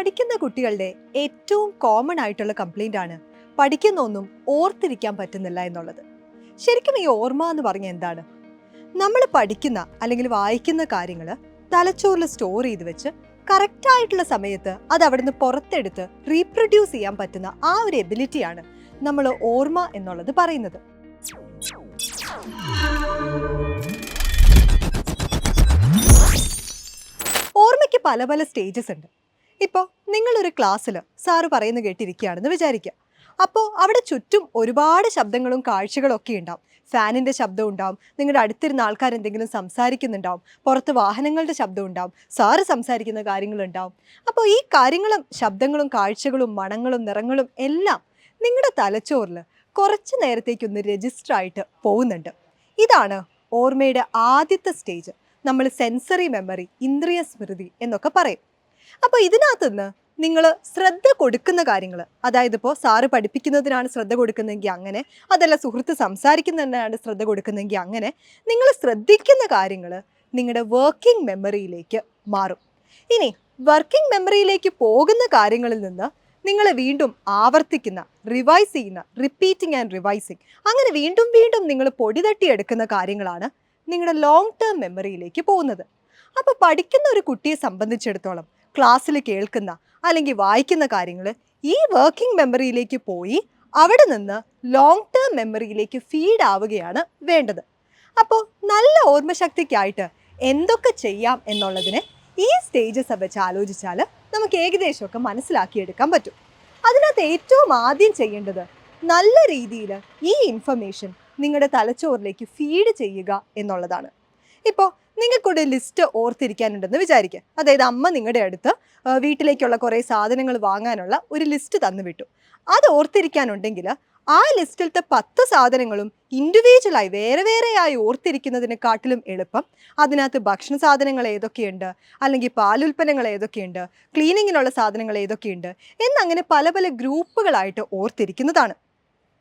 പഠിക്കുന്ന കുട്ടികളുടെ ഏറ്റവും കോമൺ ആയിട്ടുള്ള കംപ്ലൈന്റ് ആണ് പഠിക്കുന്ന ഒന്നും ഓർത്തിരിക്കാൻ പറ്റുന്നില്ല എന്നുള്ളത്. ശരിക്കും ഈ ഓർമ്മ എന്ന് പറഞ്ഞ എന്താണ്? നമ്മൾ പഠിക്കുന്ന അല്ലെങ്കിൽ വായിക്കുന്ന കാര്യങ്ങൾ തലച്ചോറിൽ സ്റ്റോർ ചെയ്ത് വെച്ച് കറക്റ്റ് ആയിട്ടുള്ള സമയത്ത് അത് അവിടുന്ന് പുറത്തെടുത്ത് റീപ്രൊഡ്യൂസ് ചെയ്യാൻ പറ്റുന്ന ആ ഒരു എബിലിറ്റിയാണ് നമ്മൾ ഓർമ്മ എന്നുള്ളത് പറയുന്നത്. ഓർമ്മയ്ക്ക് പല പല സ്റ്റേജസ് ഉണ്ട്. ഇപ്പോൾ നിങ്ങളൊരു ക്ലാസ്സിൽ സാറ് പറയുന്നത് കേട്ടിരിക്കുകയാണെന്ന് വിചാരിക്കുക. അപ്പോൾ അവിടെ ചുറ്റും ഒരുപാട് ശബ്ദങ്ങളും കാഴ്ചകളും ഒക്കെ ഉണ്ടാവും. ഫാനിൻ്റെ ശബ്ദം ഉണ്ടാവും, നിങ്ങളുടെ അടുത്തിരുന്ന ആൾക്കാർ എന്തെങ്കിലും സംസാരിക്കുന്നുണ്ടാവും, പുറത്ത് വാഹനങ്ങളുടെ ശബ്ദം ഉണ്ടാവും, സാറ് സംസാരിക്കുന്ന കാര്യങ്ങളുണ്ടാവും. അപ്പോൾ ഈ കാര്യങ്ങളും ശബ്ദങ്ങളും കാഴ്ചകളും മണങ്ങളും നിറങ്ങളും എല്ലാം നിങ്ങളുടെ തലച്ചോറിൽ കുറച്ച് നേരത്തേക്കൊന്ന് രജിസ്റ്റർ ആയിട്ട് പോകുന്നുണ്ട്. ഇതാണ് ഓർമ്മയുടെ ആദ്യത്തെ സ്റ്റേജ്. നമ്മൾ സെൻസറി മെമ്മറി, ഇന്ദ്രിയ സ്മൃതി എന്നൊക്കെ പറയും. അപ്പോൾ ഇതിനകത്തുനിന്ന് നിങ്ങൾ ശ്രദ്ധ കൊടുക്കുന്ന കാര്യങ്ങൾ, അതായത് ഇപ്പോൾ സാറ് പഠിപ്പിക്കുന്നതിനാണ് ശ്രദ്ധ കൊടുക്കുന്നതെങ്കിൽ അങ്ങനെ, അതല്ല സുഹൃത്ത് സംസാരിക്കുന്നതിനാണ് ശ്രദ്ധ കൊടുക്കുന്നതെങ്കിൽ അങ്ങനെ, നിങ്ങൾ ശ്രദ്ധിക്കുന്ന കാര്യങ്ങൾ നിങ്ങളുടെ വർക്കിംഗ് മെമ്മറിയിലേക്ക് മാറും. ഇനി വർക്കിംഗ് മെമ്മറിയിലേക്ക് പോകുന്ന കാര്യങ്ങളിൽ നിന്ന് നിങ്ങൾ വീണ്ടും ആവർത്തിക്കുന്ന, റിവൈസ് ചെയ്യുന്ന, റിപ്പീറ്റിംഗ് ആൻഡ് റിവൈസിങ്, അങ്ങനെ വീണ്ടും വീണ്ടും നിങ്ങൾ പൊടി തട്ടിയെടുക്കുന്ന കാര്യങ്ങളാണ് നിങ്ങളുടെ ലോങ് ടേം മെമ്മറിയിലേക്ക് പോകുന്നത്. അപ്പോൾ പഠിക്കുന്ന ഒരു കുട്ടിയെ സംബന്ധിച്ചിടത്തോളം ക്ലാസ്സിൽ കേൾക്കുന്ന അല്ലെങ്കിൽ വായിക്കുന്ന കാര്യങ്ങൾ ഈ വർക്കിംഗ് മെമ്മറിയിലേക്ക് പോയി അവിടെ നിന്ന് ലോങ് ടേം മെമ്മറിയിലേക്ക് ഫീഡ് ആവുകയാണ് വേണ്ടത്. അപ്പോൾ നല്ല ഓർമ്മശക്തിക്കായിട്ട് എന്തൊക്കെ ചെയ്യാം എന്നുള്ളതിനെ ഈ സ്റ്റേജസ് വെച്ച് ആലോചിച്ചാൽ നമുക്ക് ഏകദേശമൊക്കെ മനസ്സിലാക്കിയെടുക്കാൻ പറ്റും. അതിനകത്ത് ഏറ്റവും ആദ്യം ചെയ്യേണ്ടത് നല്ല രീതിയിൽ ഈ ഇൻഫർമേഷൻ നിങ്ങളുടെ തലച്ചോറിലേക്ക് ഫീഡ് ചെയ്യുക എന്നുള്ളതാണ്. ഇപ്പോൾ നിങ്ങൾക്കൊരു ലിസ്റ്റ് ഓർത്തിരിക്കാനുണ്ടെന്ന് വിചാരിക്കുക. അതായത് അമ്മ നിങ്ങളുടെ അടുത്ത് വീട്ടിലേക്കുള്ള കുറേ സാധനങ്ങൾ വാങ്ങാനുള്ള ഒരു ലിസ്റ്റ് തന്നു വിട്ടു. അത് ഓർത്തിരിക്കാനുണ്ടെങ്കിൽ ആ ലിസ്റ്റിലത്തെ 10 സാധനങ്ങളും ഇൻഡിവിജ്വലായി വേറെ വേറെയായി ഓർത്തിരിക്കുന്നതിനെക്കാട്ടിലും എളുപ്പം അതിനകത്ത് ഭക്ഷണ സാധനങ്ങൾ ഏതൊക്കെയുണ്ട്, അല്ലെങ്കിൽ പാലുൽപ്പന്നങ്ങൾ ഏതൊക്കെയുണ്ട്, ക്ലീനിങ്ങിനുള്ള സാധനങ്ങൾ ഏതൊക്കെയുണ്ട് എന്നങ്ങനെ പല പല ഗ്രൂപ്പുകളായിട്ട് ഓർത്തിരിക്കുന്നതാണ്.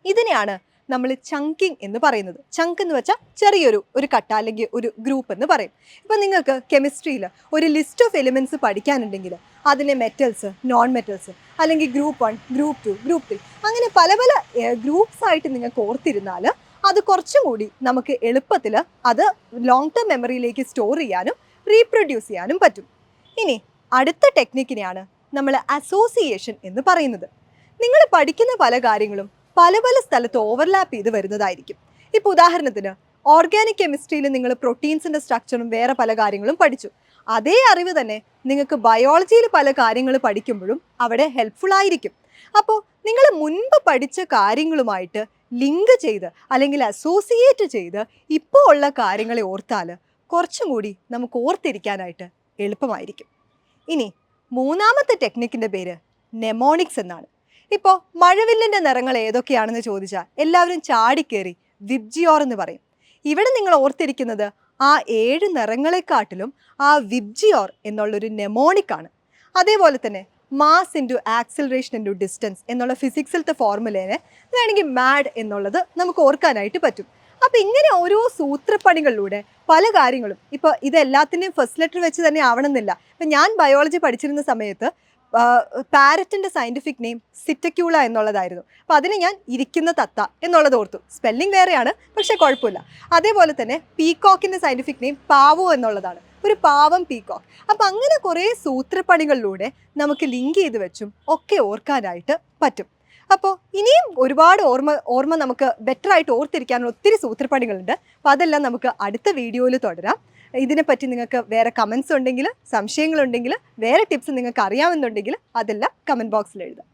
ഇതിനെയാണ് നമ്മൾ ചങ്കിങ് എന്ന് പറയുന്നത്. ചങ്ക് എന്ന് വെച്ചാൽ ചെറിയൊരു കട്ട അല്ലെങ്കിൽ ഒരു ഗ്രൂപ്പ് എന്ന് പറയും. ഇപ്പം നിങ്ങൾക്ക് കെമിസ്ട്രിയിൽ ഒരു ലിസ്റ്റ് ഓഫ് എലിമെൻറ്റ്സ് പഠിക്കാനുണ്ടെങ്കിൽ അതിനെ മെറ്റൽസ്, നോൺ മെറ്റൽസ്, അല്ലെങ്കിൽ ഗ്രൂപ്പ് 1, ഗ്രൂപ്പ് 2, ഗ്രൂപ്പ് 3 അങ്ങനെ പല പല ഗ്രൂപ്പ്സ് ആയിട്ട് നിങ്ങൾക്ക് ഓർത്തിരുന്നാൽ അത് കുറച്ചും കൂടി നമുക്ക് എളുപ്പത്തിൽ അത് ലോങ് ടേം മെമ്മറിയിലേക്ക് സ്റ്റോർ ചെയ്യാനും റീപ്രൊഡ്യൂസ് ചെയ്യാനും പറ്റും. ഇനി അടുത്ത ടെക്നിക്കിനെയാണ് നമ്മൾ അസോസിയേഷൻ എന്ന് പറയുന്നത്. നിങ്ങൾ പഠിക്കുന്ന പല കാര്യങ്ങളും പല പല സ്ഥലത്ത് ഓവർലാപ്പ് ചെയ്ത് വരുന്നതായിരിക്കും. ഇപ്പോൾ ഉദാഹരണത്തിന് ഓർഗാനിക് കെമിസ്ട്രിയിൽ നിങ്ങൾ പ്രോട്ടീൻസിൻ്റെ സ്ട്രക്ചറും വേറെ പല കാര്യങ്ങളും പഠിച്ചു. അതേ അറിവ് തന്നെ നിങ്ങൾക്ക് ബയോളജിയിൽ പല കാര്യങ്ങൾ പഠിക്കുമ്പോഴും അവിടെ ഹെൽപ്ഫുൾ ആയിരിക്കും. അപ്പോൾ നിങ്ങൾ മുൻപ് പഠിച്ച കാര്യങ്ങളുമായിട്ട് ലിങ്ക് ചെയ്ത് അല്ലെങ്കിൽ അസോസിയേറ്റ് ചെയ്ത് ഇപ്പോൾ ഉള്ള കാര്യങ്ങളെ ഓർത്താൽ കുറച്ചും കൂടി നമുക്ക് ഓർത്തിരിക്കാനായിട്ട് എളുപ്പമായിരിക്കും. ഇനി മൂന്നാമത്തെ ടെക്നിക്കിൻ്റെ പേര് നെമോണിക്സ് എന്നാണ്. ഇപ്പോൾ മഴവില്ലിൻ്റെ നിറങ്ങൾ ഏതൊക്കെയാണെന്ന് ചോദിച്ചാൽ എല്ലാവരും ചാടിക്കേറി വിബ്ജിയോർ എന്ന് പറയും. ഇവിടെ നിങ്ങൾ ഓർത്തിരിക്കുന്നത് ആ 7 നിറങ്ങളെക്കാട്ടിലും ആ വിബ്ജിയോർ എന്നുള്ളൊരു നെമോണിക്കാണ്. അതേപോലെ തന്നെ mass into acceleration into distance എന്നുള്ള ഫിസിക്സിലത്തെ ഫോർമുലേനെ വേണമെങ്കിൽ മാഡ് എന്നുള്ളത് നമുക്ക് ഓർക്കാനായിട്ട് പറ്റും. അപ്പോൾ ഇങ്ങനെ ഓരോ സൂത്രപ്പണികളിലൂടെ പല കാര്യങ്ങളും, ഇപ്പോൾ ഇതെല്ലാത്തിൻ്റെയും ഫസ്റ്റ് ലെറ്റർ വെച്ച് തന്നെ ആവണമെന്നില്ല. ഇപ്പം ഞാൻ ബയോളജി പഠിച്ചിരുന്ന സമയത്ത് പാരറ്റിൻ്റെ സയൻറ്റിഫിക് നെയിം സിറ്റക്യൂള എന്നുള്ളതായിരുന്നു. അപ്പോൾ അതിന് ഞാൻ ഇരിക്കുന്ന തത്ത എന്നുള്ളത് ഓർത്തു. സ്പെല്ലിംഗ് വേറെയാണ്, പക്ഷേ കുഴപ്പമില്ല. അതേപോലെ തന്നെ പീകോക്കിൻ്റെ സയൻറ്റിഫിക് നെയിം പാവോ എന്നുള്ളതാണ്, ഒരു പാവം പീകോക്ക്. അപ്പോൾ അങ്ങനെ കുറേ സൂത്രപ്പണികളിലൂടെ നമുക്ക് ലിങ്ക് ചെയ്ത് വെച്ചും ഒക്കെ ഓർക്കാനായിട്ട് പറ്റും. അപ്പോൾ ഇനിയും ഒരുപാട് ഓർമ്മ നമുക്ക് ബെറ്ററായിട്ട് ഓർത്തിരിക്കാനുള്ള ഒത്തിരി സൂത്രപ്പണികളുണ്ട്. അപ്പോൾ അതെല്ലാം നമുക്ക് അടുത്ത വീഡിയോയിൽ തുടരാം. ഇതിനെപ്പറ്റി നിങ്ങൾക്ക് വേറെ കമൻസ് ഉണ്ടെങ്കിൽ, സംശയങ്ങളുണ്ടെങ്കിൽ, വേറെ ടിപ്സ് നിങ്ങൾക്ക് അറിയാമെന്നുണ്ടെങ്കിൽ അതെല്ലാം കമൻറ്റ് ബോക്സിൽ എഴുതാം.